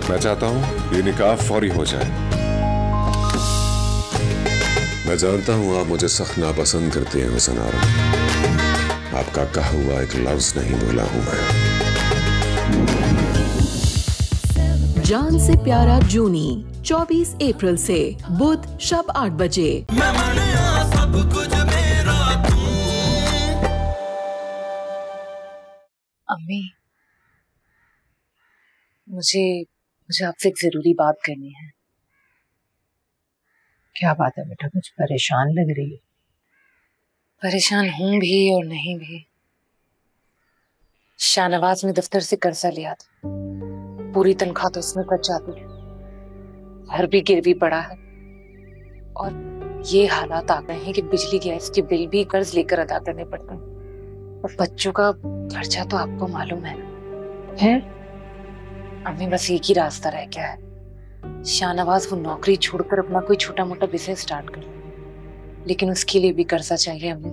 मैं चाहता हूं ये निकाह फौरी हो जाए। मैं जानता हूं आप मुझे सख्त नापसंद करते हैं हुसैन आरा। आपका कहा हुआ एक लफ्ज नहीं बोला हूं मैं। जान से प्यारा जूनी 24 अप्रैल से बुध शब 8 बजे। अम्मी, मुझे आपसे एक जरूरी बात करनी है। क्या बात है बेटा, कुछ परेशान लग रही है? परेशान हूं भी और नहीं भी। शाहनवाज ने दफ्तर से कर्जा लिया था, पूरी तनख्वाह तो उसमें कट जाती है, घर भी गिरवी पड़ा है और ये हालात आ गए हैं कि बिजली गैस के बिल भी कर्ज लेकर अदा करने पड़ते हैं और बच्चों का खर्चा तो आपको मालूम है। अम्मी, बस एक ही रास्ता रह गया है। शाहनवाज वो नौकरी छोड़कर अपना कोई छोटा मोटा बिजनेस स्टार्ट कर, लेकिन उसके लिए भी कर्जा चाहिए अम्मी,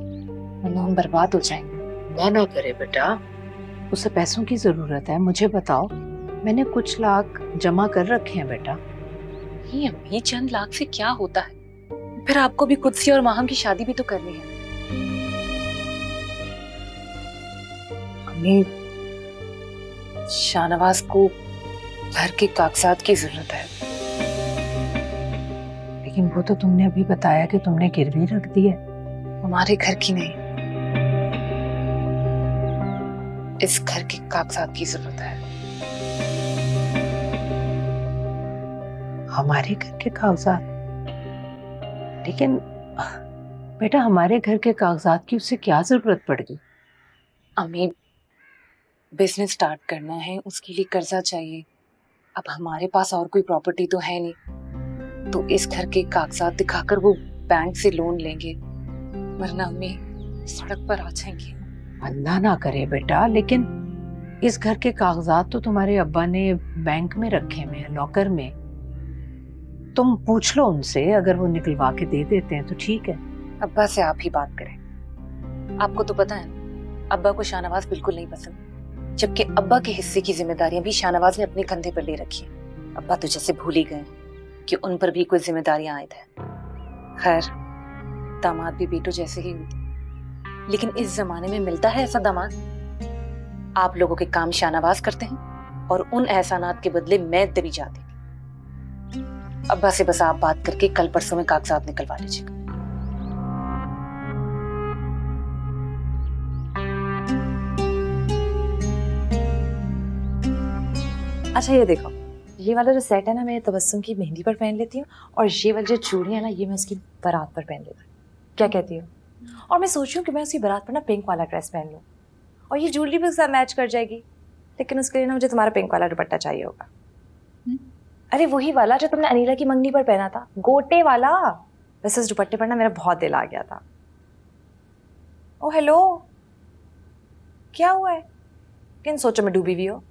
वरना हम बर्बाद हो जाएंगे। ना ना करे बेटा, उसे पैसों की जरूरत है। मुझे बताओ, मैंने कुछ लाख जमा कर रखे हैं बेटा। नहीं अम्मी, चंद लाख से क्या होता है, फिर आपको भी कुदसी और माहम की शादी भी तो करनी है। अम्मी, शाहनवाज को घर के कागजात की जरूरत है। लेकिन वो तो तुमने अभी बताया कि तुमने गिरवी रख दी है। हमारे घर की नहीं, इस घर के कागजात की जरूरत है। हमारे घर के कागजात? लेकिन बेटा, हमारे घर के कागजात की उससे क्या जरूरत पड़ गई? अम्मी, बिजनेस स्टार्ट करना है, उसके लिए कर्जा चाहिए। अब हमारे पास और कोई प्रॉपर्टी तो है नहीं, तो इस घर के कागजात दिखाकर वो बैंक से लोन लेंगे, वरना अम्मी सड़क पर आ जाएंगे। अल्लाह ना करे बेटा, लेकिन इस घर के कागजात तो तुम्हारे अब्बा ने बैंक में रखे हुए हैं, लॉकर में। तुम पूछ लो उनसे, अगर वो निकलवा के दे देते हैं तो ठीक है। अब्बा से आप ही बात करें। आपको तो पता है ना, अब्बा को शाहनवाज बिल्कुल नहीं पसंद, जबकि अब्बा के हिस्से की जिम्मेदारियां भी शाहनवाज ने अपने कंधे पर ले रखी है। अब्बा तो जैसे भूल ही गए कि उन पर भी कोई जिम्मेदारियां आयद है। खैर, दामाद भी बेटों जैसे ही होते, लेकिन इस जमाने में मिलता है ऐसा दामाद? आप लोगों के काम शाहनवाज करते हैं और उन एहसानात के बदले मैं दबी जाती हूँ। अब्बा से बस आप बात करके कल परसों में कागजात निकलवा लीजिएगा। अच्छा ये देखो, ये वाला जो सेट है ना, मैं तबस्सुम की मेहंदी पर पहन लेती हूँ, और ये वाली जो चूड़ी है ना, ये मैं उसकी बारात पर पहन लेती हूँ। क्या कहती हो? और मैं सोच रही हूँ कि मैं उसकी बारात पर ना पिंक वाला ड्रेस पहन लूँ, और ये ज्वेलरी भी उसके साथ मैच कर जाएगी। लेकिन उसके लिए ना मुझे तुम्हारा पिंक वाला दुपट्टा चाहिए होगा। अरे वही वाला जो तुमने अनीला की मंगनी पर पहना था, गोटे वाला। वैसे उस दुपट्टे पर ना मेरा बहुत दिल आ गया था। ओ हेलो, क्या हुआ है? किन सोचो में डूबी हुई हो?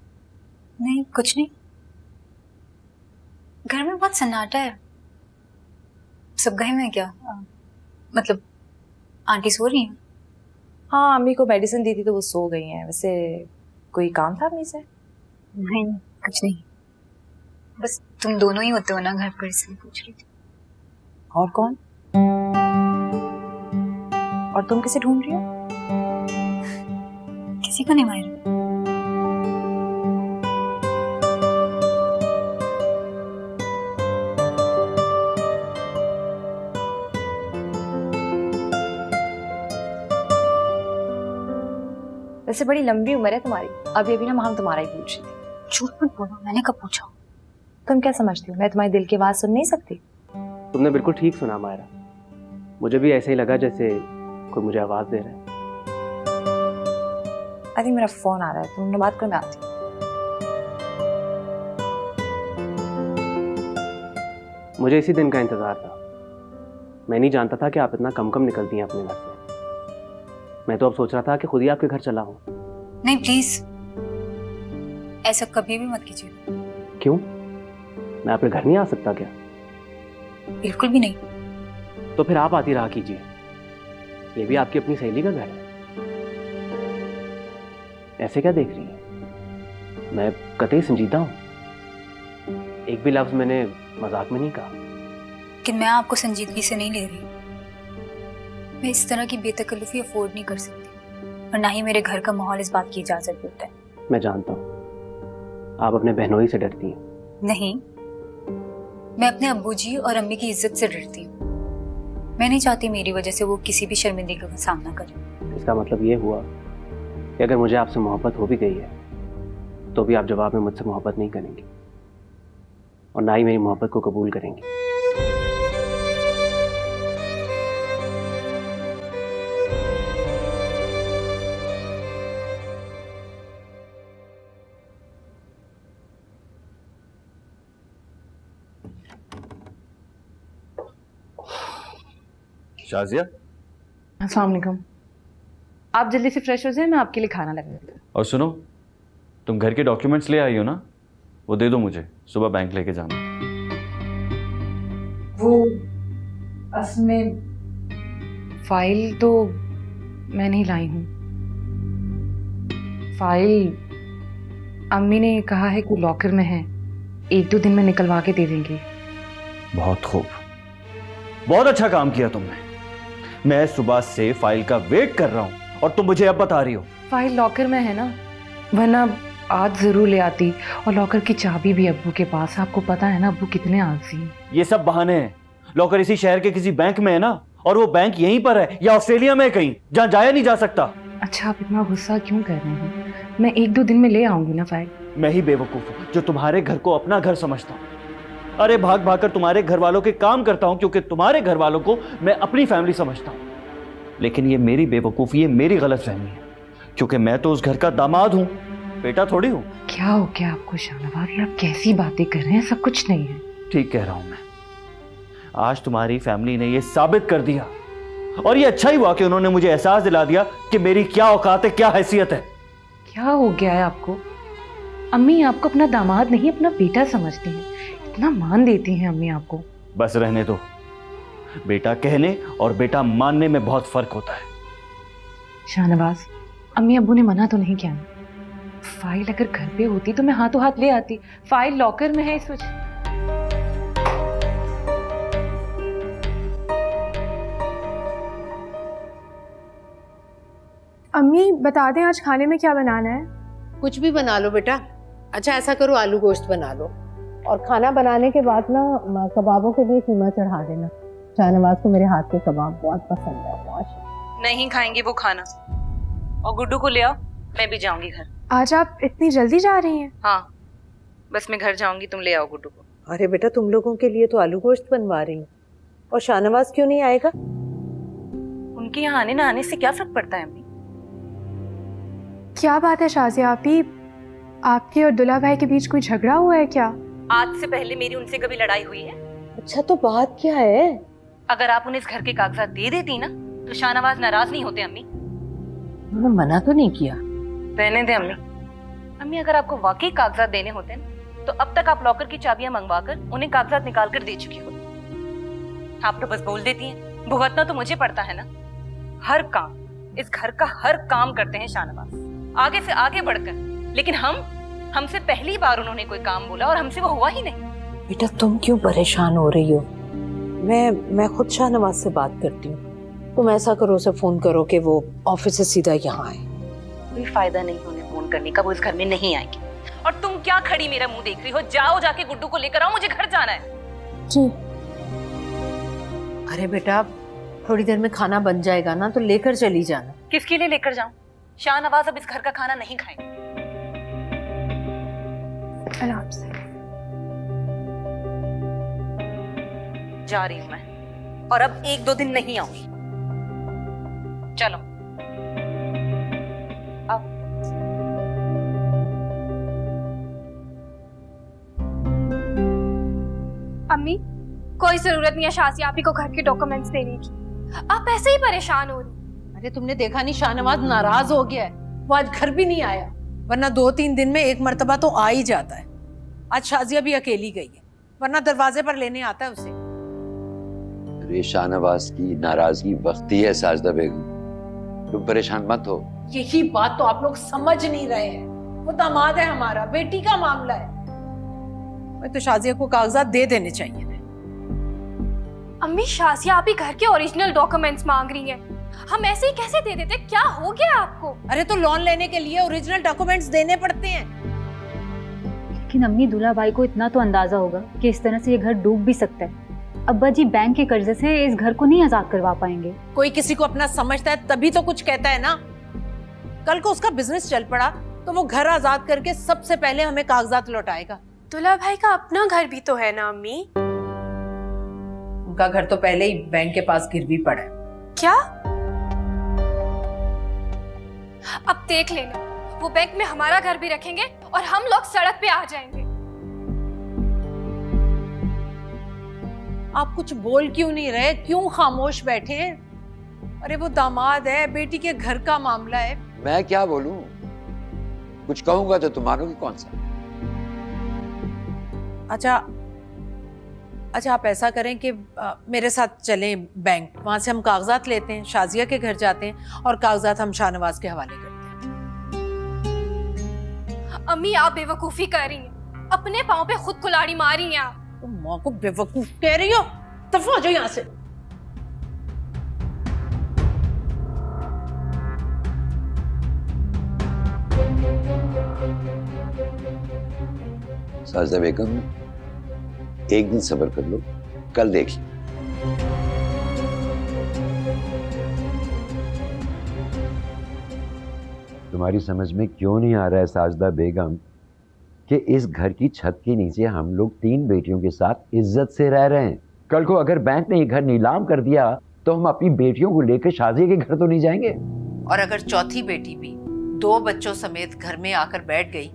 नहीं कुछ नहीं, घर में बहुत सन्नाटा है। सब गए में क्या? मतलब आंटी सो रही हैं? हाँ, अम्मी को मेडिसिन दी थी तो वो सो गई हैं। वैसे कोई काम था अम्मी से? नहीं कुछ नहीं, बस तुम दोनों ही होते हो ना घर पर, इसलिए पूछ रही थी। और कौन? और तुम किसे ढूंढ रही हो? किसी को नहीं मार। वैसे बड़ी लंबी उम्र है तुम्हारी, अभी अभी ना हम तुम्हारा ही पूछ रही थी। झूठ मत बोलो, मैंने कब पूछा? तुम क्या समझती हो मैं तुम्हारे दिल की आवाज सुन नहीं सकती? तुमने बिल्कुल ठीक सुना मायरा, मुझे भी ऐसे ही लगा जैसे कोई मुझे आवाज दे रहा है। अरे मेरा फोन आ रहा है, तुमने बात करना आती। मुझे इसी दिन का इंतजार था। मैं नहीं जानता था कि आप इतना कम कम निकलती हैं अपने घर से। मैं तो अब सोच रहा था कि खुद ही आपके घर चला हूं। नहीं प्लीज, ऐसा कभी भी मत कीजिए। क्यों? मैं आपके घर नहीं आ सकता क्या? बिल्कुल भी नहीं। तो फिर आप आती रहा कीजिए, ये भी आपकी अपनी सहेली का घर है। ऐसे क्या देख रही है? मैं कतई संजीदा हूं। एक भी लफ्ज मैंने मजाक में नहीं कहा। कि मैं आपको संजीदगी से नहीं ले रही। मैं इस तरह की बेतकल्लुफी अफोर्ड नहीं कर सकती और ना ही मेरे घर का माहौल इस बात की इजाजत देता है। मैं जानता हूँ आप अपने बहनोई से डरती हैं। नहीं, मैं अपने अब्बू जी और अम्मी की इज्जत से डरती हूँ। मैं नहीं चाहती मेरी वजह से वो किसी भी शर्मिंदगी का सामना करें। इसका मतलब ये हुआ कि अगर मुझे आपसे मोहब्बत हो भी गई है तो भी आप जवाब में मुझसे मोहब्बत नहीं करेंगी और ना ही मेरी मोहब्बत को कबूल करेंगी। शाजिया, अस्सलाम वालेकुम। आप जल्दी से फ्रेश हो जाए, मैं आपके लिए खाना लगा देती हूँ। और सुनो, तुम घर के डॉक्यूमेंट्स ले आई हो ना, वो दे दो मुझे, सुबह बैंक लेके जाना। वो असल में फाइल तो मैं नहीं लाई हूँ। फाइल अम्मी ने कहा है कि लॉकर में है, 1-2 दिन में निकलवा के दे देंगे। बहुत खूब, बहुत अच्छा काम किया तुमने। मैं सुबह से फाइल का वेट कर रहा हूँ और तुम मुझे अब बता रही हो। फाइल लॉकर में है ना, वरना आज जरूर ले आती। और लॉकर की चाबी भी अब्बू के पास है, आपको पता है ना अब्बू कितने आलसी हैं। ये सब बहाने हैं। लॉकर इसी शहर के किसी बैंक में है ना, और वो बैंक यहीं पर है या ऑस्ट्रेलिया में कहीं, जहाँ जाया नहीं जा सकता। अच्छा, आप इतना गुस्सा क्यों कर रहे हैं? मैं 1-2 दिन में ले आऊंगी ना फाइल। मैं ही बेवकूफ हूँ जो तुम्हारे घर को अपना घर समझता हूँ। अरे भाग भाग कर तुम्हारे घर वालों के काम करता हूं क्योंकि तुम्हारे घर वालों को मैं अपनी फैमिली समझता हूं। लेकिन ये मेरी बेवकूफी है, मेरी गलतफहमी है, क्योंकि मैं तो उस घर का दामाद हूं, बेटा थोड़ी हूं। क्या हो गया आपको शाहनवाज? आप कैसी बातें कर रहे हैं? सब कुछ नहीं है। ठीक कह रहा हूं मैं। आज तुम्हारी फैमिली ने यह साबित कर दिया और ये अच्छा ही हुआ कि उन्होंने मुझे एहसास दिला दिया कि मेरी क्या औकात है, क्या हैसियत है। क्या हो गया है आपको? अम्मी आपको अपना दामाद नहीं अपना बेटा समझती हैं, इतना मान देती हैं अम्मी आपको। बस रहने दो। बेटा कहने और बेटा मानने में बहुत फर्क होता है। शाहनवाज, अम्मी अब्बू ने मना तो नहीं किया ना? फाइल अगर घर पे होती तो मैं हाथों हाथ ले आती। फाइल लॉकर में है इस वजह। अम्मी बता दें आज खाने में क्या बनाना है? कुछ भी बना लो बेटा। अच्छा ऐसा करो, आलू गोश्त बना लो और खाना बनाने के बाद ना कबाबों के लिए कीमा चढ़ा देना। शाहनवाज को मेरे हाथ के कबाब बहुत पसंद है। नहीं खाएंगे वो खाना। और गुड्डू को ले आओ, मैं भी जाऊंगी घर। आज आप इतनी जल्दी जा रही हैं? हाँ, बस मैं घर जाऊंगी, तुम ले आओ गुड्डू को। अरे बेटा, तुम लोगों के लिए तो आलू गोश्त बनवा रही हूँ। और शाहनवाज क्यों नहीं आएगा? उनके यहाँ आने ना आने से क्या फर्क पड़ता है अम्मी? क्या बात है शाजिया आपी, आपके और दुल्हा भाई के बीच कोई झगड़ा हुआ है क्या? आज से पहले मेरी उनसे कभी लड़ाई हुई है? अच्छा तो बात क्या है? अगर आप उन्हें इस घर के कागजात दे देती ना तो शाहनवाज नाराज नहीं होते अम्मी। मैंने मना तो नहीं किया। रहने दे अम्मी। अम्मी अगर आपको वाकई कागजात देने होते ना तो अब तक आप लॉकर की चाबियां मंगवाकर उन्हें कागजात निकाल कर दे चुकी होती। आप तो बस बोल देती हैं, भुगतना तो मुझे पड़ता है ना। हर काम, इस घर का हर काम करते हैं शाहनवाज, आगे से आगे बढ़कर। लेकिन हमसे पहली बार उन्होंने कोई काम बोला और हमसे वो हुआ ही नहीं। बेटा तुम क्यों परेशान हो रही हो? मैं खुद शाहनवाज से बात करती हूँ। तुम ऐसा करो, उसे फोन करो कि वो ऑफिस से सीधा यहाँ आए। कोई फायदा नहीं उन्हें फोन करने का, वो इस घर में नहीं आएगी। और तुम क्या खड़ी मेरा मुंह देख रही हो? जाओ जाके गुड्डू को लेकर आओ, मुझे घर जाना है। जी। अरे बेटा थोड़ी देर में खाना बन जाएगा ना, तो लेकर चली जाना। किसके लिए लेकर जाऊं? शाहनवाज अब इस घर का खाना नहीं खाएंगे। आराम से। जा रही हूं मैं और अब 1-2 दिन नहीं आऊंगी। चलो अब। अम्मी कोई जरूरत नहीं है शाजिया आपी को घर के डॉक्यूमेंट्स देने की, आप ऐसे ही परेशान हो रही। अरे तुमने देखा नहीं, शाहनवाज नाराज हो गया है। वो आज घर भी नहीं आया, वरना 2-3 दिन में एक मर्तबा तो आ ही जाता है। आज शाजिया भी अकेली गई है, वरना दरवाजे पर लेने आता है उसे। अरे शाहनवाज की नाराजगी वक्ती है साजदा बेगम, तुम परेशान मत हो। यही बात तो आप लोग समझ नहीं रहे हैं। वो दामाद है हमारा, बेटी का मामला है। मैं तो शाजिया को कागजात दे देने चाहिए थे। अम्मी, शाजिया आप ही घर के ओरिजिनल डॉक्यूमेंट्स मांग रही हैं। हम ऐसे ही कैसे दे देते? क्या हो गया आपको? अरे तो लोन लेने के लिए ओरिजिनल डॉक्यूमेंट्स देने पड़ते हैं। लेकिन अम्मी, दूल्हा भाई को इतना तो अंदाजा होगा कि इस तरह से ये घर डूब भी सकता है। अब्बा जी बैंक के कर्जे से इस घर को नहीं आजाद करवा पाएंगे। कोई किसी को अपना समझता है तभी तो कुछ कहता है ना। कल को उसका बिजनेस चल पड़ा तो वो घर आजाद करके सबसे पहले हमें कागजात लौटाएगा। दूल्हा भाई का अपना घर भी तो है ना अम्मी। उनका घर तो पहले ही बैंक के पास गिरवी पड़ा है। क्या? अब देख लेना, वो बैंक में हमारा घर भी रखेंगे और हम लोग सड़क पे आ जाएंगे। आप कुछ बोल क्यों नहीं रहे? क्यों खामोश बैठे हैं? अरे वो दामाद है, बेटी के घर का मामला है। मैं क्या बोलूं? कुछ कहूंगा तो तुम मानोगे कौन सा? अच्छा आप ऐसा करें कि मेरे साथ चलें बैंक, वहां से हम कागजात लेते हैं, शाजिया के घर जाते हैं और कागजात हम शाहनवाज के हवाले करते हैं। अम्मी, आप बेवकूफी कर रही हैं, अपने पाँव पे खुद कुल्हाड़ी मारी हैं आप। तुम माँ को बेवकूफ कह रही हो? दफा हो जाओ यहाँ से। साजिदा बेगम, एक दिन सब्र कर लो, कल देखिए। तुम्हारी समझ में क्यों नहीं आ रहा है साजिदा बेगम कि इस घर की छत के नीचे हम लोग 3 बेटियों के साथ इज्जत से रह रहे हैं। कल को अगर बैंक ने ये घर नीलाम कर दिया तो हम अपनी बेटियों को लेकर शाजिया के घर तो नहीं जाएंगे। और अगर चौथी बेटी भी 2 बच्चों समेत घर में आकर बैठ गई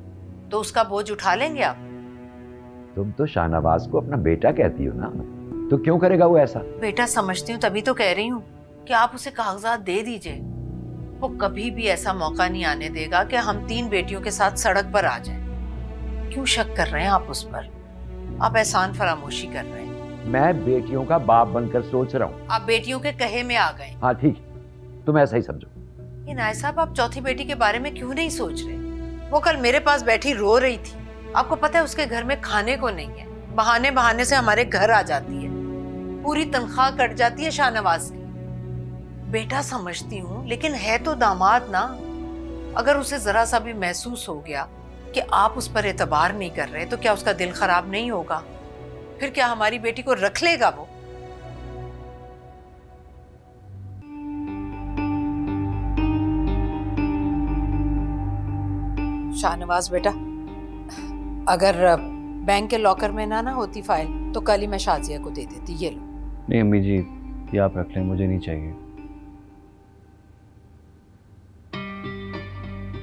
तो उसका बोझ उठा लेंगे आप? तुम तो शाहनवाज को अपना बेटा कहती हो ना, तो क्यों करेगा वो ऐसा? बेटा समझती हूँ, तभी तो कह रही हूँ कि आप उसे कागजात दे दीजिए। वो कभी भी ऐसा मौका नहीं आने देगा कि हम 3 बेटियों के साथ सड़क पर आ जाएं। क्यों शक कर रहे हैं आप उस पर? आप एहसान फरामोशी कर रहे हैं। मैं बेटियों का बाप बनकर सोच रहा हूँ। आप बेटियों के कहे में आ गए। हाँ ठीक, तुम ऐसा ही समझो। नाय साहब, आप चौथी बेटी के बारे में क्यों नहीं सोच रहे? वो कल मेरे पास बैठी रो रही थी। आपको पता है उसके घर में खाने को नहीं है, बहाने बहाने से हमारे घर आ जाती है, पूरी तनख्वाह कट जाती है शाहनवाज की। बेटा समझती हूँ, लेकिन है तो दामाद ना। अगर उसे जरा सा भी महसूस हो गया कि आप उस पर एतबार नहीं कर रहे तो क्या उसका दिल खराब नहीं होगा? फिर क्या हमारी बेटी को रख लेगा वो? शाहनवाज बेटा, अगर बैंक के लॉकर में ना होती फाइल तो कल ही मैं शाजिया को दे देती। ये लो। नहीं अम्मी जी, ये आप रख लें, मुझे नहीं चाहिए।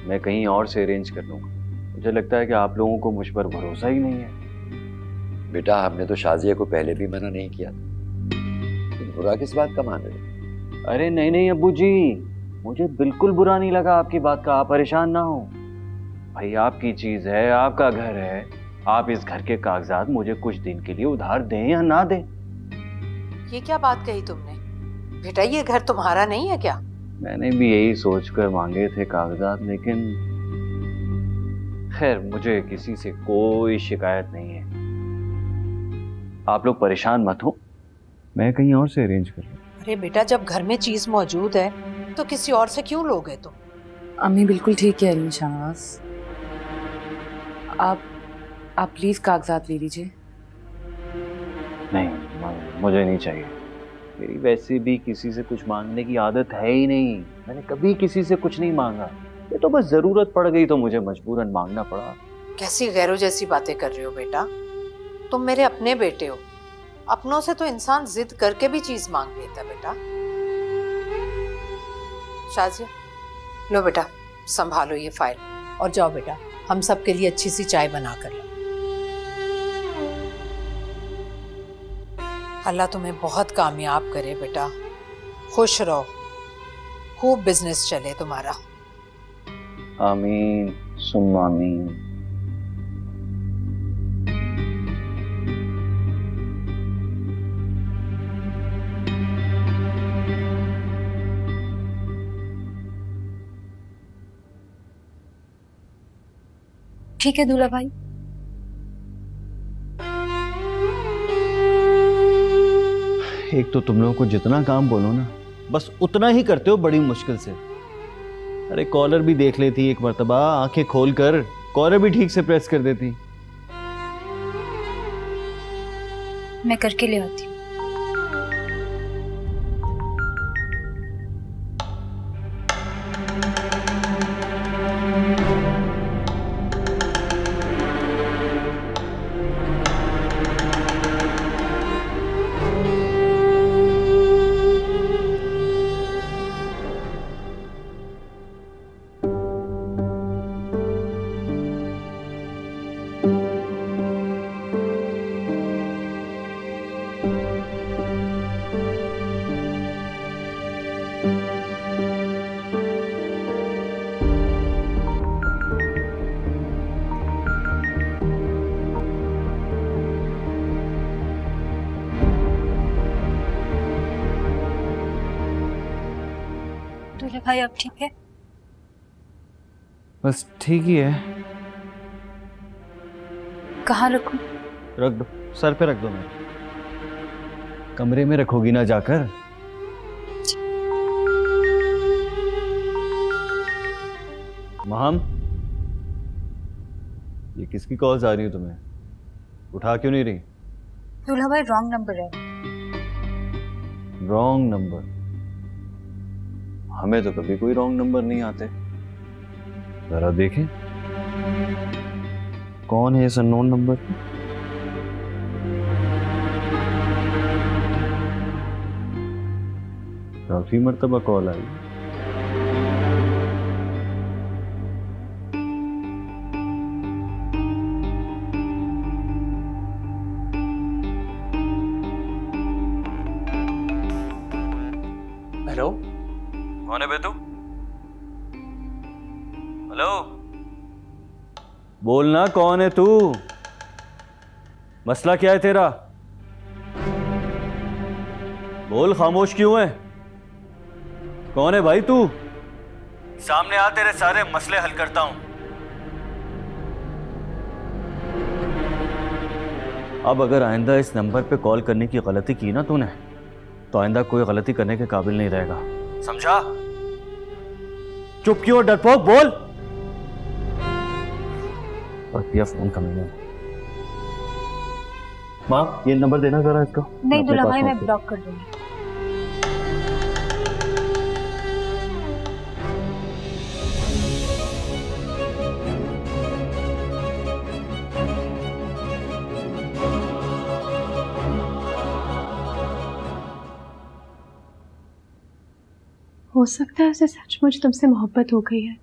मैं कहीं और से अरेंज कर लूंगा। मुझे लगता है कि आप लोगों को मुझ पर भरोसा ही नहीं है। बेटा, हमने तो शाजिया को पहले भी मना नहीं किया था, तुम बुरा किस बात का मान रहे हो? अरे नहीं नहीं अब्बू जी, मुझे बिल्कुल बुरा नहीं लगा आपकी बात का। आप परेशान ना हो भाई, आपकी चीज है, आपका घर है। आप इस घर के कागजात मुझे कुछ दिन के लिए उधार दें या ना दें। ये क्या बात कही तुमने? बेटा, ये घर तुम्हारा नहीं है क्या? मैंने भी यही सोचकर मांगे थे कागजात, लेकिन खैर मुझे किसी से कोई शिकायत नहीं है। आप लोग परेशान मत हो, मैं कहीं और से अरेंज कर लूं। अरे बेटा, जब घर में चीज मौजूद है तो किसी और से क्यों लोगे तुम? अम्मी बिल्कुल ठीक कह रही हैं शाहनवाज। आप प्लीज कागजात ले लीजिए। नहीं, मुझे नहीं चाहिए। मेरी वैसे भी किसी से कुछ मांगने की आदत है ही नहीं। मैंने कभी किसी से कुछ नहीं मांगा। ये तो बस जरूरत पड़ गई तो मुझे मजबूरन मांगना पड़ा। कैसी गैरों जैसी बातें कर रहे हो बेटा? तुम मेरे अपने बेटे हो। अपनों से तो इंसान जिद करके भी चीज मांग लेता बेटा। शाजिया, लो बेटा, संभालो ये फाइल और जाओ बेटा, हम सब के लिए अच्छी सी चाय बना कर लो। अल्लाह तुम्हें बहुत कामयाब करे बेटा, खुश रहो, खूब बिजनेस चले तुम्हारा। आमीन सुम्मा आमीन। ठीक है दूल्हा भाई, एक तो तुम लोगों को जितना काम बोलो ना बस उतना ही करते हो बड़ी मुश्किल से। अरे कॉलर भी देख लेती एक मर्तबा, आंखें खोल कर कॉलर भी ठीक से प्रेस कर देती। मैं करके ले आती हूँ। दूल्हे भाई अब ठीक है? बस ठीक ही है। कहाँ रखूं? रख दो, सर पे रख दो। मेरे कमरे में रखोगी ना जाकर? महम, ये किसकी कॉल्स आ रही है तुम्हें? उठा क्यों नहीं रही? दूल्हा भाई रॉन्ग नंबर है। Wrong number? हमें तो कभी कोई रॉन्ग नंबर नहीं आते। जरा देखें कौन है इस अननोन नंबर पे। काफी मर्तबा कॉल आई। हेलो, कौन है बे तू? हेलो, बोलना कौन है तू? मसला क्या है तेरा? बोल, खामोश क्यों है? कौन है भाई तू? सामने आ, तेरे सारे मसले हल करता हूं। अब अगर आइंदा इस नंबर पे कॉल करने की गलती की ना तूने, तो आइंदा कोई गलती करने के काबिल नहीं रहेगा, समझा? चुप क्यों डरपोक, बोल। और फोन करेंगे। माँ, ये नंबर देना जरा इसका। नहीं दूल्हा भाई, मैं ब्लॉक कर दूंगी। हो सकता है उसे सचमुच तुमसे मोहब्बत हो गई है।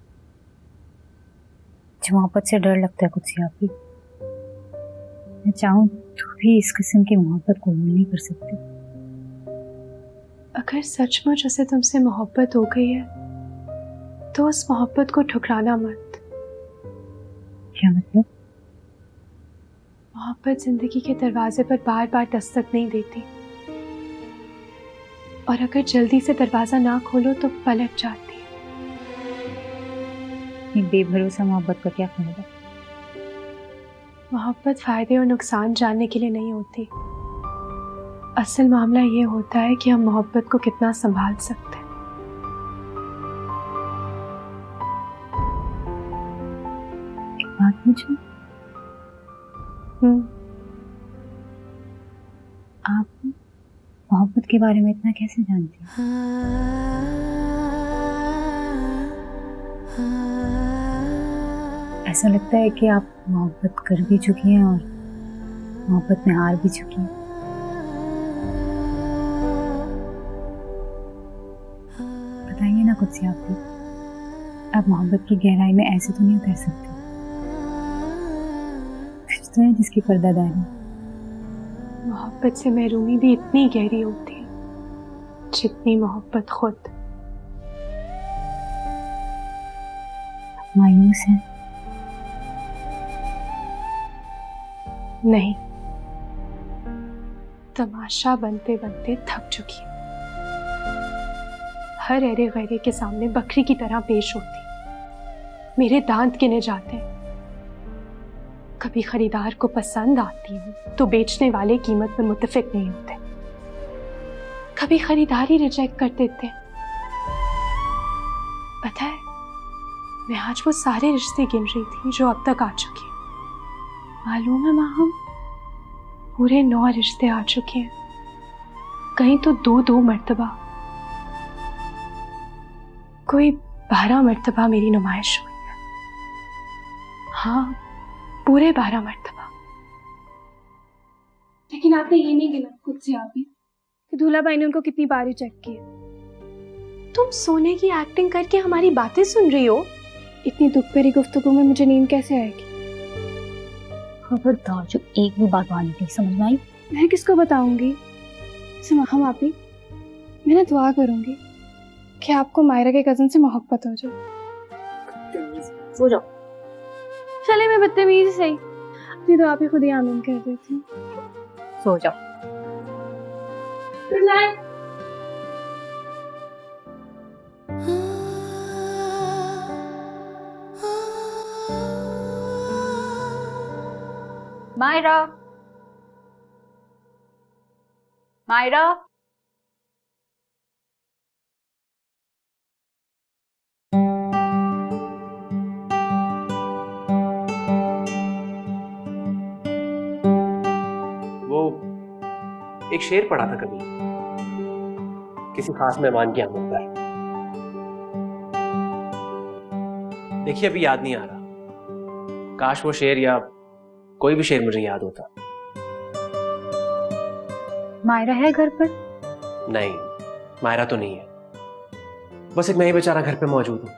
मुझे मोहब्बत से डर लगता है कुछ यहाँ पे। मैं चाहूँ तो भी इस किस्म की मोहब्बत को नहीं कर सकती। अगर सचमुच उसे तुमसे मोहब्बत हो गई है तो उस मोहब्बत को ठुकराना मत। क्या मतलब? मोहब्बत जिंदगी के दरवाजे पर बार बार दस्तक नहीं देती, और अगर जल्दी से दरवाजा ना खोलो तो पलट जाती है। ये बेभरोसा मोहब्बत का क्या फायदा? मोहब्बत फायदे और नुकसान जानने के लिए नहीं होती। असल मामला ये होता है कि हम मोहब्बत को कितना संभाल सकते हैं। एक बात पूछूं? आप मोहब्बत के बारे में इतना कैसे जानती हैं? ऐसा लगता है कि आप मोहब्बत कर भी चुकी हैं और मोहब्बत में हार भी चुकी हैं। बताइए ना कुछ से आप भी। आप मोहब्बत की गहराई में ऐसे तो नहीं उतर सकते। कुछ तो है जिसकी पर्दादारी। मोहब्बत से महरूमी भी इतनी गहरी होती है जितनी मोहब्बत खुद। मायूस है? नहीं, तमाशा बनते बनते थक चुकी है। हर अरे गैरे के सामने बकरी की तरह पेश होती। मेरे दांत गिने जाते हैं। कभी खरीदार को पसंद आती हूँ तो बेचने वाले कीमत पर मुत्तफिक नहीं होते। कभी खरीदारी रिजेक्ट कर देते हैं। पता है, मैं आज वो सारे रिश्ते गिन रही थी जो अब तक आ चुके हैं। मालूम है माँ, हम पूरे 9 रिश्ते आ चुके हैं, कहीं तो 2-2 मर्तबा, कोई 12 मर्तबा मेरी नुमाइश हुई है। हाँ, पूरे 12 मर्तबा। लेकिन आपने ये नहीं गिना खुद से आप ही कि दूल्हा भाई ने उनको कितनी बार रिजेक्ट किया। तुम सोने की एक्टिंग करके हमारी बातें सुन रही हो। इतनी दुख भरी गुफ्तगू में मुझे नींद कैसे आएगी? खबरदार, जो एक भी बात वहां नहीं समझ में आई। मैं किसको बताऊंगी? हम आप ही, मैं ना दुआ करूंगी कि आपको मायरा के कजन से मोहब्बत हो जाए। सो जाओ। चले, मैं बदतमीज सही, अपनी दुआ पे खुद ही आमीन कर देती हूँ। सो जाओ। Good night. मायरा, मायरा, वो एक शेर पढ़ा था कभी किसी खास मेहमान की आमद पर। देखिए अभी याद नहीं आ रहा, काश वो शेर या कोई भी शेर मुझे याद होता। मायरा है घर पर? नहीं, मायरा तो नहीं है, बस एक मैं ही बेचारा घर पे मौजूद हूं।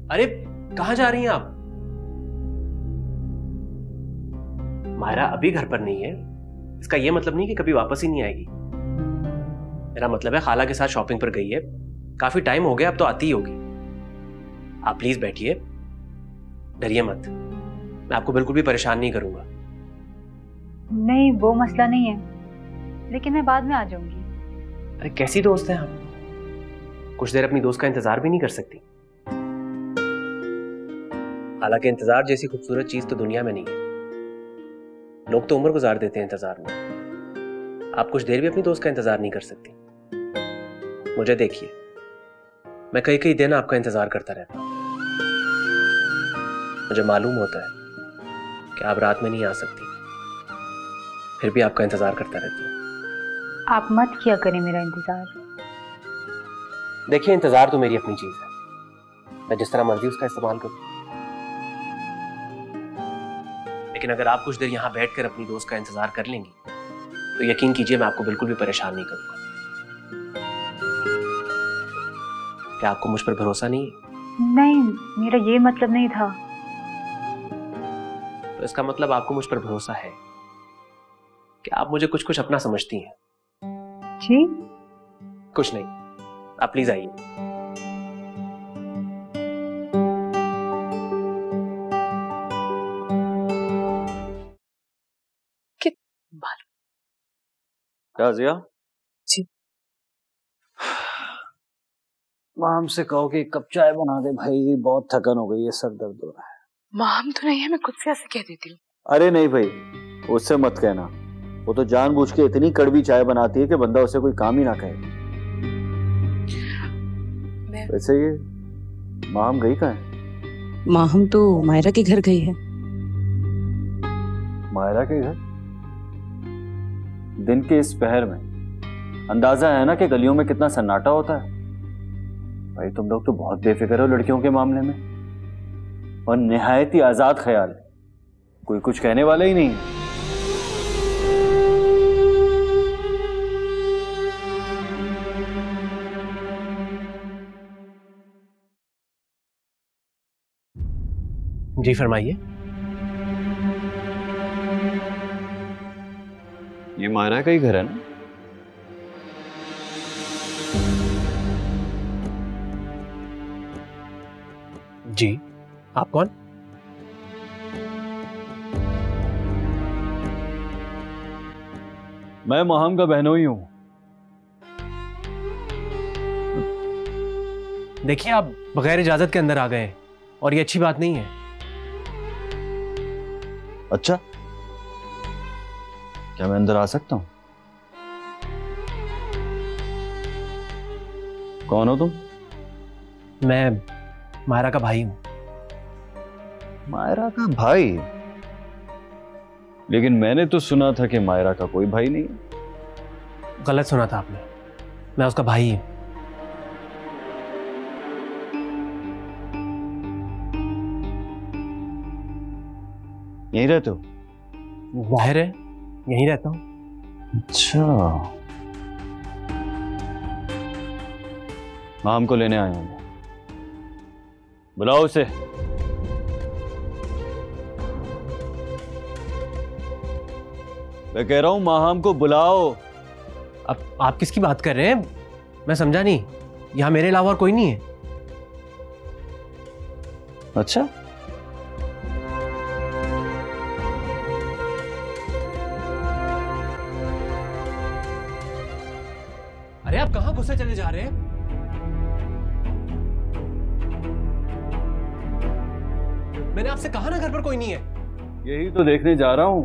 अरे कहां जा रही हैं आप? मायरा अभी घर पर नहीं है, इसका यह मतलब नहीं कि कभी वापस ही नहीं आएगी। मेरा मतलब है खाला के साथ शॉपिंग पर गई है, काफी टाइम हो गया, अब तो आती ही होगी। आप प्लीज बैठिए, डरिए मत, मैं आपको बिल्कुल भी परेशान नहीं करूंगा। नहीं, वो मसला नहीं है, लेकिन मैं बाद में आ जाऊंगी। अरे कैसी दोस्त हैं आप, कुछ देर अपनी दोस्त का इंतजार भी नहीं कर सकती? हालांकि इंतजार जैसी खूबसूरत चीज तो दुनिया में नहीं है, लोग तो उम्र गुजार देते हैं इंतजार में। आप कुछ देर भी अपनी दोस्त का इंतजार नहीं कर सकती? मुझे देखिए, मैं कई कई दिन आपका इंतजार करता रहता हूं। मुझे मालूम होता है कि आप रात में नहीं आ सकती, फिर भी आपका इंतजार करता रहता हूं। आप मत किया करें मेरा इंतजार। देखिए, इंतजार तो मेरी अपनी चीज है, मैं जिस तरह मर्जी उसका इस्तेमाल करूं। लेकिन अगर आप कुछ देर यहां बैठकर अपनी दोस्त का इंतजार कर लेंगी तो यकीन कीजिए मैं आपको बिल्कुल भी परेशान नहीं करूंगा। क्या आपको मुझ पर भरोसा नहीं है? नहीं, मेरा ये मतलब नहीं था। तो इसका मतलब आपको मुझ पर भरोसा है कि आप मुझे कुछ कुछ अपना समझती हैं। जी? कुछ नहीं, आप प्लीज आइए। राजिया जी। माम से कहो कि एक कप चाय बना दे भाई, बहुत थकन हो गई है, सर दर्द हो रहा है। माम तो नहीं है, मैं खुद से ऐसे कह देती हूँ। अरे नहीं भाई, उससे मत कहना, वो तो जानबूझ के इतनी कड़वी चाय बनाती है कि बंदा उसे कोई काम ही ना कहे। वैसे ये माम गई कहाँ है? माम तो मायरा के घर गई है। मायरा के घर? दिन के इस पहर में? अंदाजा है ना कि गलियों में कितना सन्नाटा होता है। भाई तुम लोग तो बहुत बेफिक्र हो लड़कियों के मामले में, और निहायत ही आजाद ख्याल है, कोई कुछ कहने वाला ही नहीं है। जी फरमाइए। ये मायरा का ही घर है ना? जी, आप कौन? मैं माहम का बहनोई हूं। देखिए, आप बगैर इजाजत के अंदर आ गए और ये अच्छी बात नहीं है। अच्छा, क्या मैं अंदर आ सकता हूँ? कौन हो तुम? मैं मायरा का भाई हूं। मायरा का भाई? लेकिन मैंने तो सुना था कि मायरा का कोई भाई नहीं है। गलत सुना था आपने, मैं उसका भाई हूं। यहीं रहते हो? बाहर है, यहीं रहता हूं। अच्छा, माम को लेने आया हूं। बुलाओ उसे। मैं कह रहा हूं माहम को बुलाओ। अब आप किसकी बात कर रहे हैं? मैं समझा नहीं। यहां मेरे अलावा और कोई नहीं है। अच्छा, अरे आप कहां घुसे चले जा रहे हैं? मैंने आपसे कहा ना घर पर कोई नहीं है। यही तो देखने जा रहा हूं।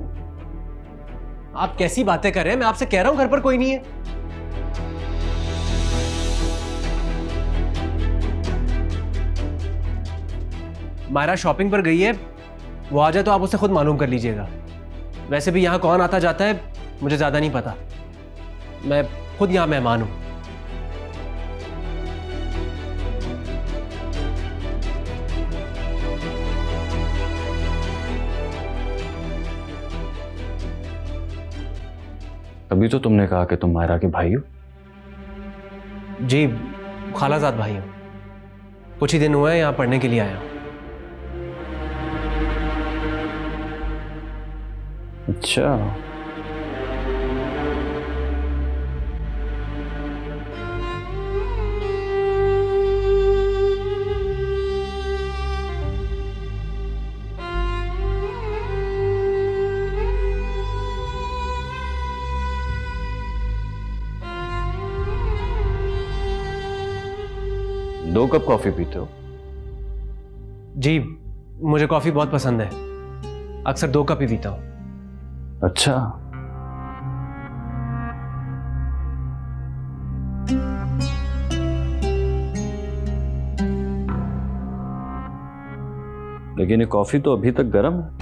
आप कैसी बातें कर रहे हैं? मैं आपसे कह रहा हूं घर पर कोई नहीं है। मायरा शॉपिंग पर गई है, वो आ जाए तो आप उससे खुद मालूम कर लीजिएगा। वैसे भी यहां कौन आता जाता है मुझे ज्यादा नहीं पता, मैं खुद यहां मेहमान हूं। अभी तो तुमने कहा कि तुम मायरा के भाई हो। जी, खालाजाद भाई हूं। कुछ ही दिन हुए हैं यहां पढ़ने के लिए आया हूं। अच्छा, दो कप कॉफी पीते हो? जी, मुझे कॉफी बहुत पसंद है। अक्सर 2 कप ही पीता हूं। अच्छा, लेकिन ये कॉफी तो अभी तक गर्म है।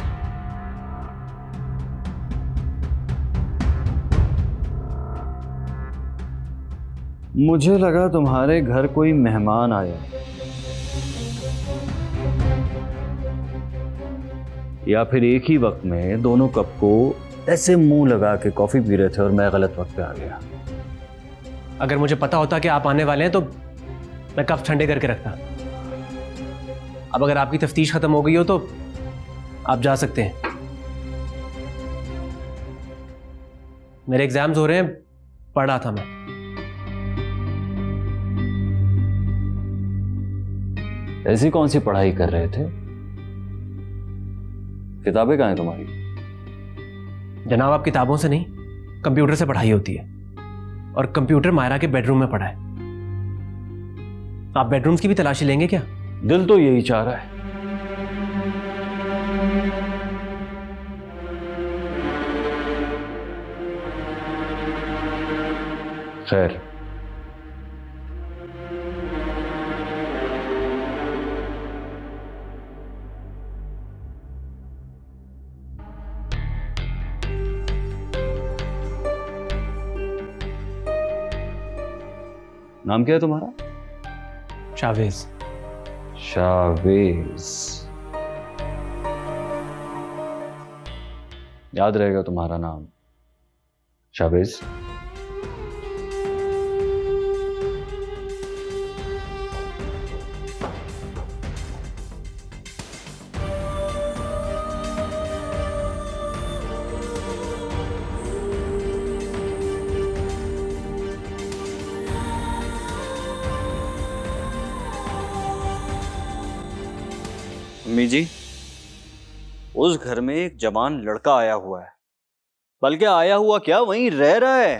मुझे लगा तुम्हारे घर कोई मेहमान आया, या फिर एक ही वक्त में दोनों कप को ऐसे मुंह लगा के कॉफी पी रहे थे और मैं गलत वक्त पे आ गया। अगर मुझे पता होता कि आप आने वाले हैं तो मैं कप ठंडे करके रखता। अब अगर आपकी तफ्तीश खत्म हो गई हो तो आप जा सकते हैं। मेरे एग्जाम्स हो रहे हैं, पढ़ रहा था मैं। ऐसी कौन सी पढ़ाई कर रहे थे? किताबें कहाँ हैं तुम्हारी? जनाब, आप किताबों से नहीं, कंप्यूटर से पढ़ाई होती है। और कंप्यूटर मायरा के बेडरूम में पड़ा है। आप बेडरूम्स की भी तलाशी लेंगे क्या? दिल तो यही चाह रहा है। खैर, नाम क्या है तुम्हारा? शावेज। शावेज, याद रहेगा तुम्हारा नाम, शावेज। अम्मी जी, उस घर में एक जवान लड़का आया हुआ है, बल्कि आया हुआ क्या, वहीं रह रहा है।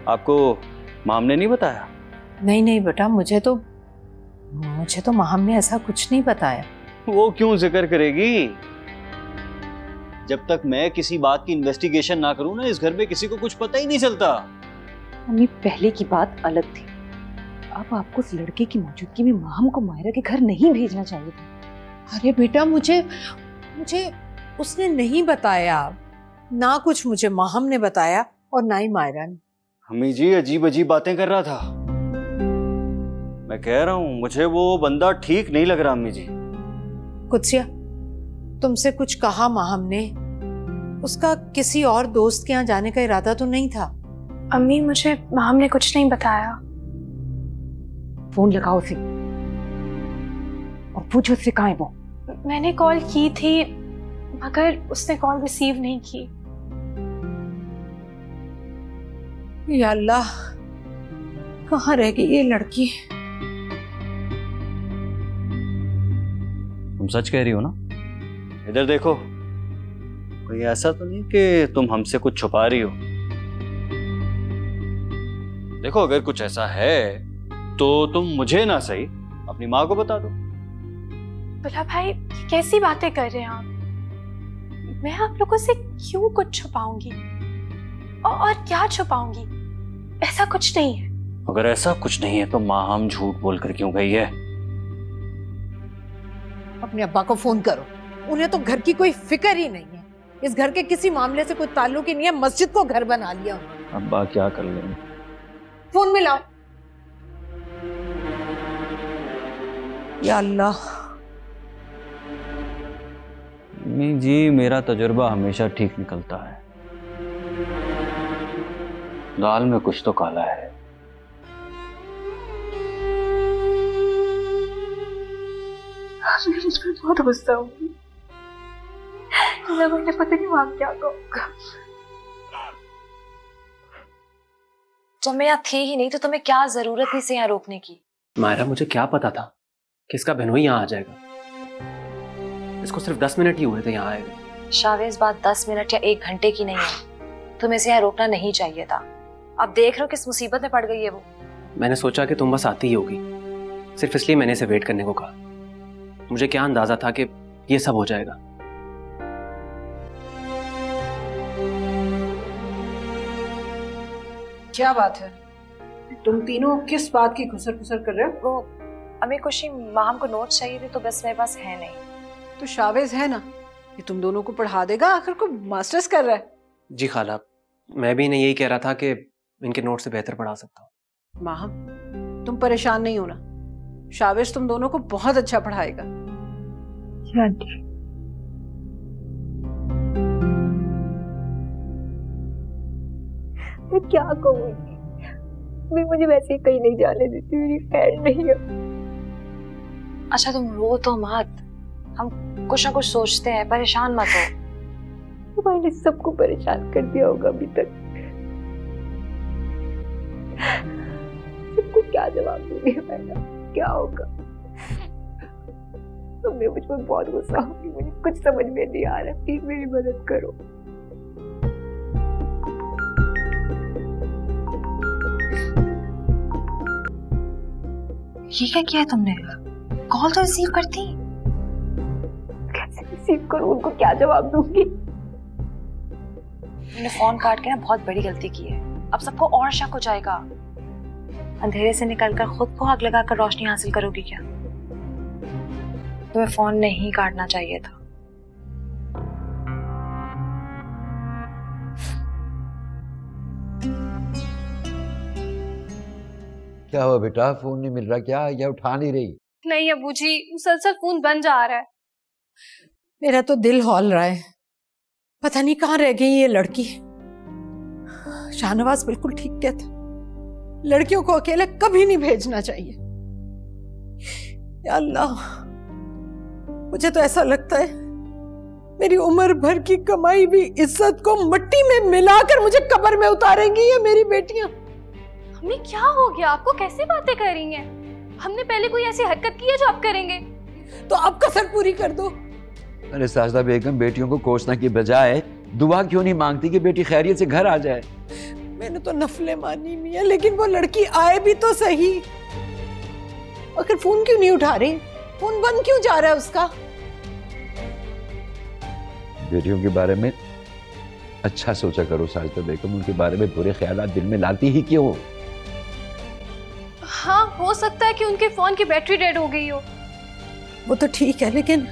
आपको माम ने नहीं बताया? नहीं नहीं बेटा, मुझे तो माम ने ऐसा कुछ नहीं बताया। वो क्यों जिक्र करेगी? जब तक मैं किसी बात की इन्वेस्टिगेशन ना करूं ना, इस घर में किसी को कुछ पता ही नहीं चलता। मम्मी, पहले की बात अलग थी। अब आपको उस लड़के की मौजूदगी में माहम को मायरा के घर नहीं भेजना चाहिए था। अरे बेटा, मुझे उसने नहीं बताया, ना कुछ मुझे माहम ने बताया और ना ही मायरा ने। अम्मी जी अजीब अजीब बातें कर रहा था। मैं कह रहा हूं मुझे वो बंदा ठीक नहीं लग रहा। अम्मी जी, कुत्सिया, तुमसे कुछ कहा माहम ने? उसका किसी और दोस्त के यहाँ जाने का इरादा तो नहीं था? अम्मी, मुझे माहम ने कुछ नहीं बताया। फोन लगाओ उसे और पूछो उससे कहाँ है वो। मैंने कॉल की थी मगर उसने कॉल रिसीव नहीं की। या अल्लाह, कहाँ रह गई ये लड़की? तुम सच कह रही हो ना? इधर देखो, कोई ऐसा तो नहीं कि तुम हमसे कुछ छुपा रही हो? देखो, अगर कुछ ऐसा है तो तुम मुझे ना सही अपनी माँ को बता दो। बुला भाई, कैसी बातें कर रहे हैं आप? मैं आप लोगों से क्यों कुछ छुपाऊंगी? और क्या छुपाऊंगी? ऐसा कुछ नहीं है। अगर ऐसा कुछ नहीं है तो माँ हम झूठ बोलकर क्यों गई है? अपने अब्बा को फोन करो, उन्हें तो घर की कोई फिक्र ही नहीं है। इस घर के किसी मामले से कोई ताल्लुक ही नहीं है, मस्जिद को घर बना लिया उन्होंने। अब्बा क्या कर लेंगे? फोन मिलाओ। या अल्लाह। नहीं जी, मेरा तजुर्बा हमेशा ठीक निकलता है। दाल में कुछ तो काला है। मुझ पर बहुत गुस्सा होगी। मैंने पता नहीं वहां क्या कहूँगा। जब मैं यहाँ थी ही नहीं तो तुम्हें क्या जरूरत थी इसे यहाँ रोकने की? मायरा, मुझे क्या पता था कि इसका बहनोई यहाँ आ जाएगा। इसको सिर्फ 10 मिनट ही हुए थे यहाँ आए हुए। शावेज, बात 10 मिनट या 1 घंटे की नहीं है। तुम्हें इसे यहाँ रोकना नहीं चाहिए था। अब देख रहे हो किस मुसीबत में पड़ गई है वो। मैंने सोचा कि तुम बस आती ही होगी, सिर्फ इसलिए मैंने इसे वेट करने को कहा। मुझे क्या अंदाजा था कि ये सब हो जाएगा। क्या बात है? तुम तीनों किस बात की खुसर कर रहे हो? वो अम्मी, कुछ माहम को नोट चाहिए थे तो बस मेरे पास है नहीं। तो शावेज है ना, ये तुम दोनों को पढ़ा देगा। आखिर को मास्टर्स कर रहा है। जी खाला, मैं भी इन्हें यही कह रहा था कि इनके नोट से बेहतर पढ़ा सकता हूँ। माहम, तुम परेशान नहीं होना, शावेज तुम दोनों को बहुत अच्छा पढ़ाएगा। आंटी, मैं क्या कहूँगी? मैं मुझे वैसे ही कहीं नहीं जाने देती, मेरी खैर नहीं है। अच्छा तुम रो तो मत, हम कुछ ना कुछ सोचते हैं, परेशान मत हो। तुम्हारे सबको परेशान कर दिया होगा अभी तक। सबको क्या जवाब दूंगी मैडम? क्या होगा? तुमने मुझ पर बहुत गुस्सा होगी, मुझे कुछ समझ में नहीं आ रहा। प्लीज मेरी मदद करो। ये क्या किया है तुमने? कॉल तो रिसीव करती। कैसे रिसीव करूं? उनको क्या जवाब दूंगी? मैंने फोन काट के ना बहुत बड़ी गलती की है। अब सबको और शक हो जाएगा। अंधेरे से निकलकर खुद को आग लगाकर रोशनी हासिल करोगी क्या? तुम्हें फोन नहीं काटना चाहिए था। क्या हुआ बेटा, फोन नहीं मिल रहा क्या, या उठा नहीं रही? नहीं अबूजी, मुसलसल फोन बंद जा रहा है। मेरा तो दिल हौल रहा है, पता नहीं कहाँ रह गई ये लड़की। शाहनवाज बिल्कुल ठीक कहता, लड़कियों को अकेले कभी नहीं भेजना चाहिए। या अल्लाह, मुझे तो ऐसा लगता है मेरी उम्र भर की कमाई भी इज्जत को मिट्टी में मिलाकर मुझे कब्र में उतारेंगी ये मेरी बेटियां। हमें क्या हो गया? आपको कैसी बातें कर रही हैं? हमने पहले कोई ऐसी हरकत की है जो आप करेंगे? तो अब कसर पूरी कर दो। अरे साजदा बेगम, बेटियों को कोसने की बजाय दुआ क्यों नहीं मांगती कि बेटी खैरियत से घर आ जाए? मैंने तो नफले मानी मियां, लेकिन वो लड़की आए भी तो सही। आखिर फोन क्यों नहीं उठा रही? फोन बंद क्यों जा रहा है उसका? बेटियों के बारे में अच्छा सोचा करो साजिदा बेगम, उनके बारे में बुरे ख्यालात दिल में लाती ही क्यों? हाँ, हो सकता है कि उनके फोन की बैटरी डेड हो गई हो। वो तो ठीक है, लेकिन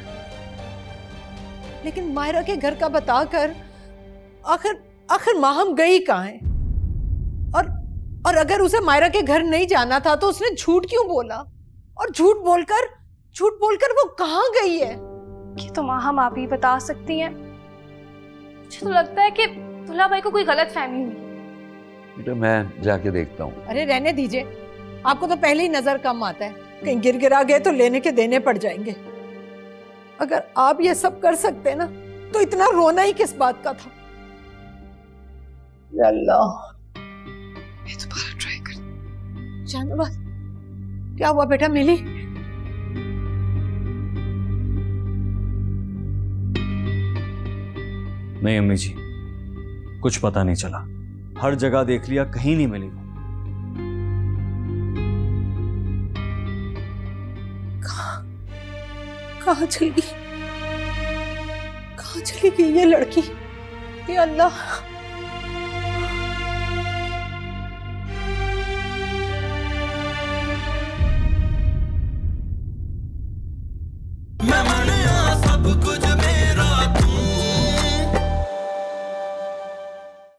मायरा के घर का बताकर आखिर माहम गई कहाँ है? और अगर उसे मायरा के घर नहीं जाना था तो उसने झूठ क्यों बोला? और झूठ बोलकर वो कहाँ गई है? ये तो माहम आप ही बता सकती हैं। मुझे तो लगता है कि दुल्हा भाई को कोई गलत फहमी हुई। बेटा मैं जाके देखता हूँ। अरे रहने दीजिए, आपको तो पहले ही नजर कम आता है, कहीं गिर गिरा गए तो लेने के देने पड़ जाएंगे। अगर आप ये सब कर सकते ना तो इतना रोना ही किस बात का था? अल्लाह, मैं दोबारा ट्राई कर। शाहनवाज, क्या हुआ बेटा, मिली? नहीं अम्मी जी, कुछ पता नहीं चला। हर जगह देख लिया, कहीं नहीं मिली। कहाँ चली गई ये लड़की? ये अल्लाह,